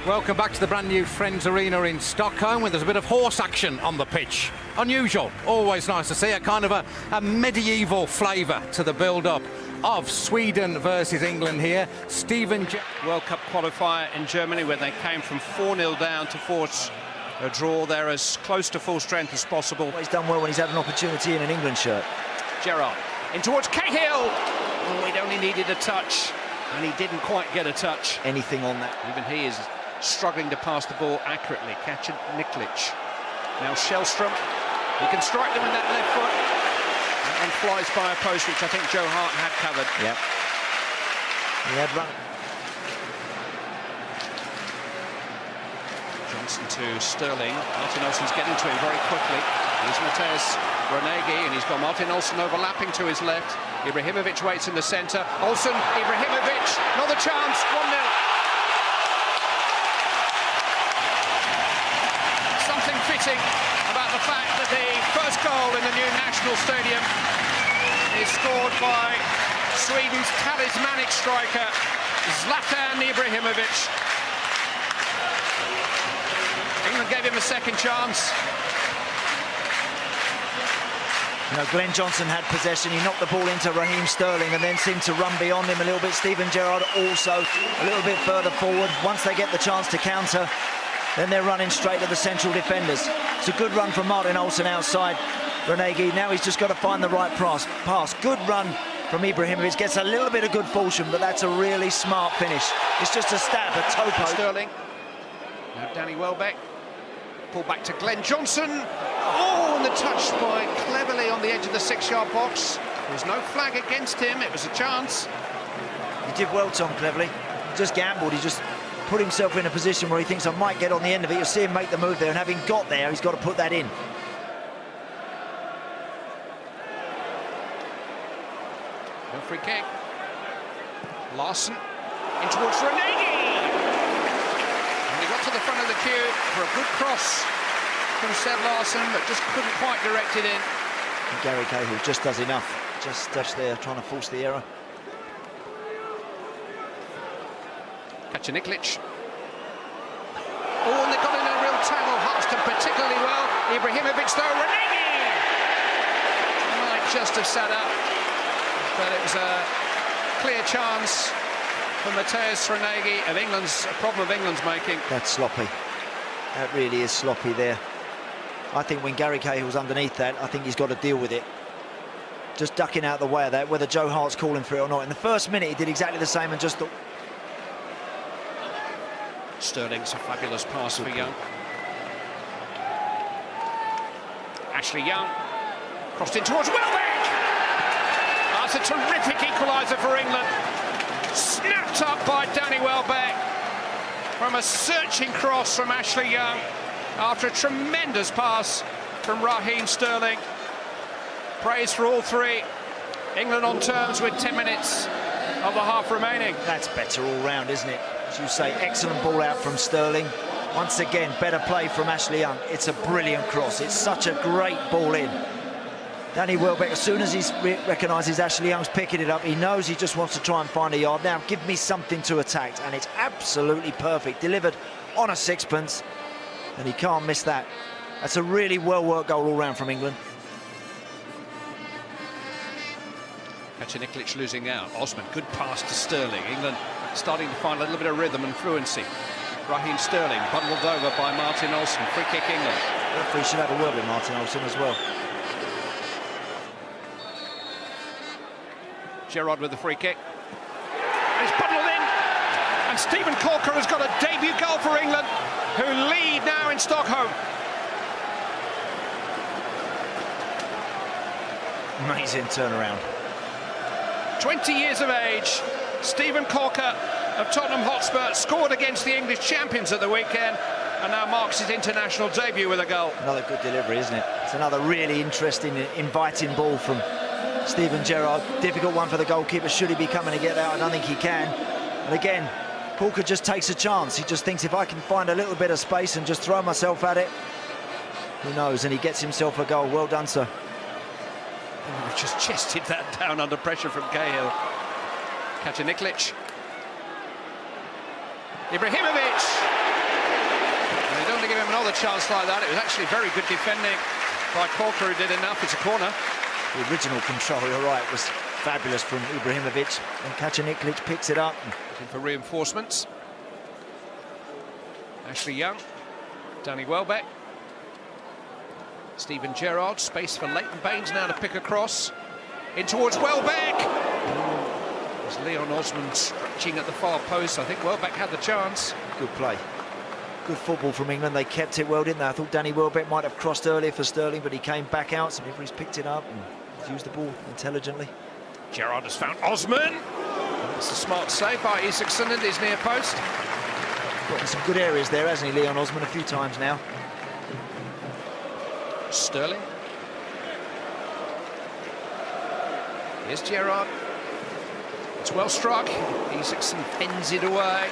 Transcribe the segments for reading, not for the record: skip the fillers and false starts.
Welcome back to the brand new Friends Arena in Stockholm, where there's a bit of horse action on the pitch. Unusual, always nice to see a kind of a medieval flavour to the build-up of Sweden versus England here. World Cup qualifier in Germany, where they came from 4-0 down to force a draw. They're as close to full strength as possible. He's done well when he's had an opportunity in an England shirt. Gerrard in towards Cahill. Oh, it only needed a touch, and he didn't quite get a touch. Anything on that. Even he is struggling to pass the ball accurately. Kacaniklic. Now Shellstrom. He can strike them with that left foot and flies by a post, which I think Joe Hart had covered. Yep. He had run. Johnson to Sterling. Martin Olsen's getting to him very quickly. Here's Mateusz Ronegi, and he's got Martin Olsen overlapping to his left. Ibrahimovic waits in the centre. Olsen, Ibrahimovic, another chance, 1-0. Something fitting about the fact that the first goal in the new National Stadium is scored by Sweden's talismanic striker, Zlatan Ibrahimovic. England gave him a second chance. You know, Glenn Johnson had possession. He knocked the ball into Raheem Sterling and then seemed to run beyond him a little bit. Steven Gerrard also a little bit further forward. Once they get the chance to counter, then they're running straight at the central defenders. It's a good run from Martin Olsen outside Ronegi. Now he's just got to find the right pass. Good run from Ibrahimovic. Gets a little bit of good fortune, but that's a really smart finish. It's just a stab, a toe poke. Sterling. Now Danny Welbeck. Pull back to Glenn Johnson. Oh, and the touch by cleverly on the edge of the 6-yard box. There was no flag against him. It was a chance. He did well, Tom, cleverly. He just gambled. He just put himself in a position where he thinks I might get on the end of it. You'll see him make the move there, and having got there, he's got to put that in. No free kick. Larson in towards Ronegi. And he got to the front of the queue for a good cross from Seb Larson, but just couldn't quite direct it in. And Gary Cahill just does enough. Just there, trying to force the error. Kacaniklic. Oh, and they got in a real tangle. Hartston particularly well. Ibrahimovic though, Ronegi! Might just have sat up, but it was a clear chance for Mateusz Ronegi of England's, a problem of England's making. That's sloppy. That really is sloppy there. I think when Gary Cahill's underneath that, I think he's got to deal with it. Just ducking out the way of that, whether Joe Hart's calling for it or not. In the first minute, he did exactly the same and just thought. Sterling's a fabulous pass for Young. Ashley Young crossed in towards Welbeck. That's a terrific equaliser for England. Snapped up by Danny Welbeck from a searching cross from Ashley Young after a tremendous pass from Raheem Sterling. Praise for all three. England on terms with 10 minutes of the half remaining. That's better all round, isn't it? As you say, excellent ball out from Sterling. Once again, better play from Ashley Young. It's a brilliant cross. It's such a great ball in. Danny Welbeck, as soon as he recognises Ashley Young's picking it up, he knows he just wants to try and find a yard. Now, give me something to attack, and it's absolutely perfect. Delivered on a sixpence, and he can't miss that. That's a really well-worked goal all round from England. Kacaniklic losing out. Osman, good pass to Sterling. England starting to find a little bit of rhythm and fluency. Raheem Sterling bundled over by Martin Olsen. Free kick England. The referee should have a word with Martin Olsen as well. Gerrard with the free kick. And it's bundled in. And Stephen Corker has got a debut goal for England, who lead now in Stockholm. Amazing turnaround. 20 years of age, Stephen Corker of Tottenham Hotspur scored against the English champions at the weekend and now marks his international debut with a goal. Another good delivery, isn't it? It's another really interesting, inviting ball from Steven Gerrard. Difficult one for the goalkeeper. Should he be coming to get that? I don't think he can. And again, Corker just takes a chance. He just thinks if I can find a little bit of space and just throw myself at it, who knows? And he gets himself a goal. Well done, sir. Oh, just chested that down under pressure from Cahill. Kacaniklic. Ibrahimovic. to give him another chance like that. It was actually very good defending by Corker, who did enough. It's a corner. The original control, you're right, was fabulous from Ibrahimovic, and Kacaniklic picks it up. Looking for reinforcements. Ashley Young, Danny Welbeck, Steven Gerrard, space for Leighton Baines now to pick across. In towards Welbeck. There's Leon Osman stretching at the far post. I think Welbeck had the chance. Good play. Good football from England. They kept it well, didn't they? I thought Danny Welbeck might have crossed earlier for Sterling, but he came back out. So Ivry's picked it up and used the ball intelligently. Gerrard has found Osman. It's a smart save by Isaacson at his near post. Got in some good areas there, hasn't he, Leon Osman, a few times now. Sterling. Here's Gerrard. It's well struck. Isaacson fends it away.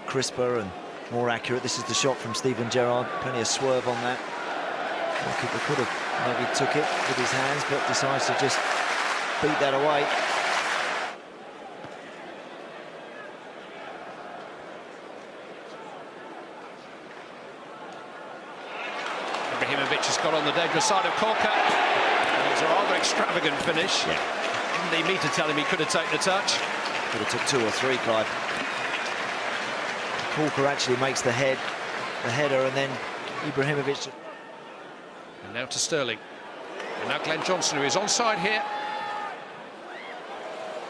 Crisper and more accurate. This is the shot from Steven Gerrard. Plenty of swerve on that. He could have maybe took it with his hands, but decides to just beat that away. Ibrahimovic has got on the dangerous side of Corker. It's a rather extravagant finish. Yeah. Didn't need me to tell him he could have taken the touch. Could have took 2 or 3, Clive. Corker actually makes the header, and then Ibrahimovic. And now to Sterling. And now Glenn Johnson, who is onside here.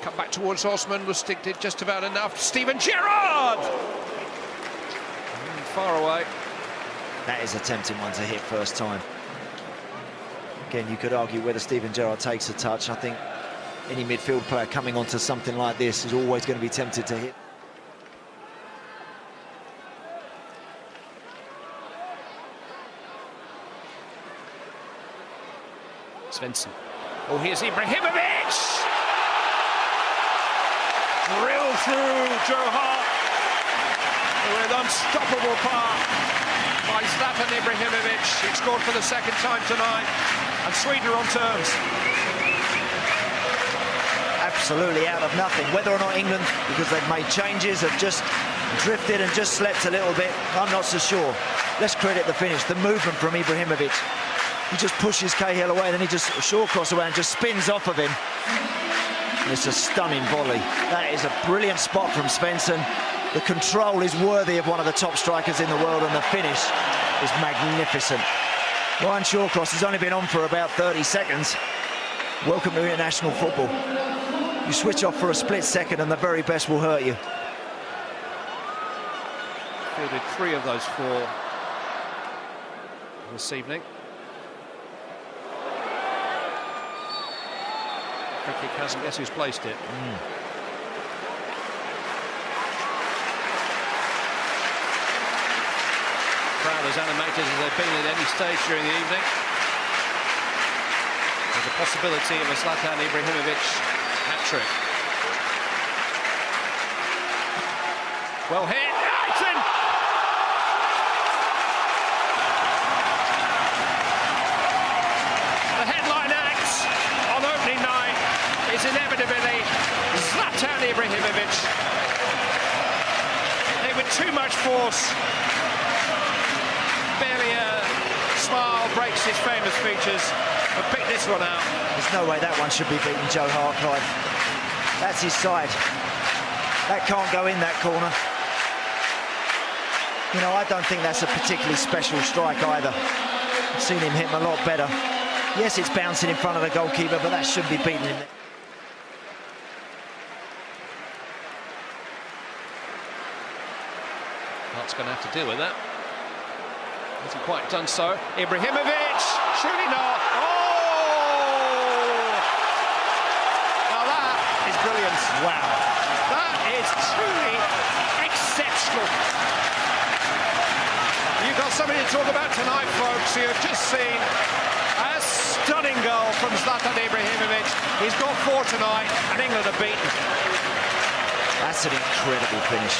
Cut back towards Osman, was sticked it just about enough. Steven Gerrard! Far away. That is a tempting one to hit first time. Again, you could argue whether Steven Gerrard takes a touch. I think any midfield player coming onto something like this is always going to be tempted to hit. Svensson. Oh, here's Ibrahimovic! Drilled through Joe Hart with unstoppable power by Zlatan Ibrahimovic. He scored for the second time tonight, and Sweden are on terms. Absolutely out of nothing. Whether or not England, because they've made changes, have just drifted and just slept a little bit, I'm not so sure. Let's credit the finish, the movement from Ibrahimovic. He just pushes Cahill away, then he just short cross away and just spins off of him. And it's a stunning volley. That is a brilliant spot from Svensson. The control is worthy of one of the top strikers in the world, and the finish is magnificent. Ryan Shawcross has only been on for about 30 seconds. Welcome to international football. You switch off for a split second and the very best will hurt you. Fielded 3 of those 4 this evening. Free kick hasn't. Guess who's placed it? Crowd as animated as they've been at any stage during the evening. There's a possibility of a Zlatan Ibrahimovic hat-trick. Well hit. It's in! The headline act on opening night is inevitably Zlatan Ibrahimovic. Hit with too much force. Barely a smile breaks his famous features, but pick this one out. There's no way that one should be beating Joe Hart, Clive. That's his side. That can't go in that corner. You know, I don't think that's a particularly special strike either. I've seen him hit him a lot better. Yes, it's bouncing in front of the goalkeeper, but that should be beating him. Hart's going to have to deal with that. Hasn't quite done so. Ibrahimovic, surely not. Oh! Now that is brilliant. Wow. That is truly exceptional. You've got something to talk about tonight, folks. You've just seen a stunning goal from Zlatan Ibrahimovic. He's got 4 tonight, and England are beaten. That's an incredible finish.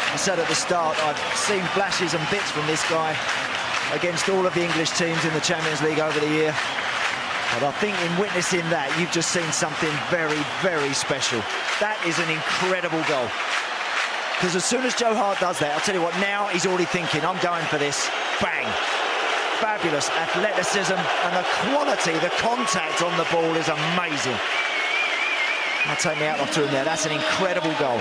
I said at the start, I've seen flashes and bits from this guy against all of the English teams in the Champions League over the year. But I think in witnessing that, you've just seen something very, very special. That is an incredible goal. Because as soon as Joe Hart does that, I'll tell you what, now he's already thinking, I'm going for this. Bang. Fabulous athleticism and the quality, the contact on the ball is amazing. I'll take me out off to him there. That's an incredible goal.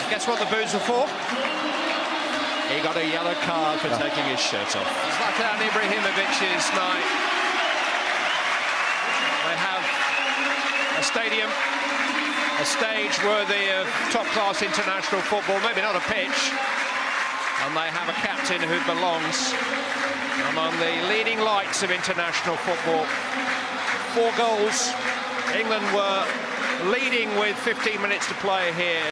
Guess what the boos are for? He got a yellow card for taking his shirt off. Zlatan Ibrahimovic's night. They have a stadium, a stage worthy of top-class international football, maybe not a pitch, and they have a captain who belongs among the leading lights of international football. 4 goals. England were leading with 15 minutes to play here.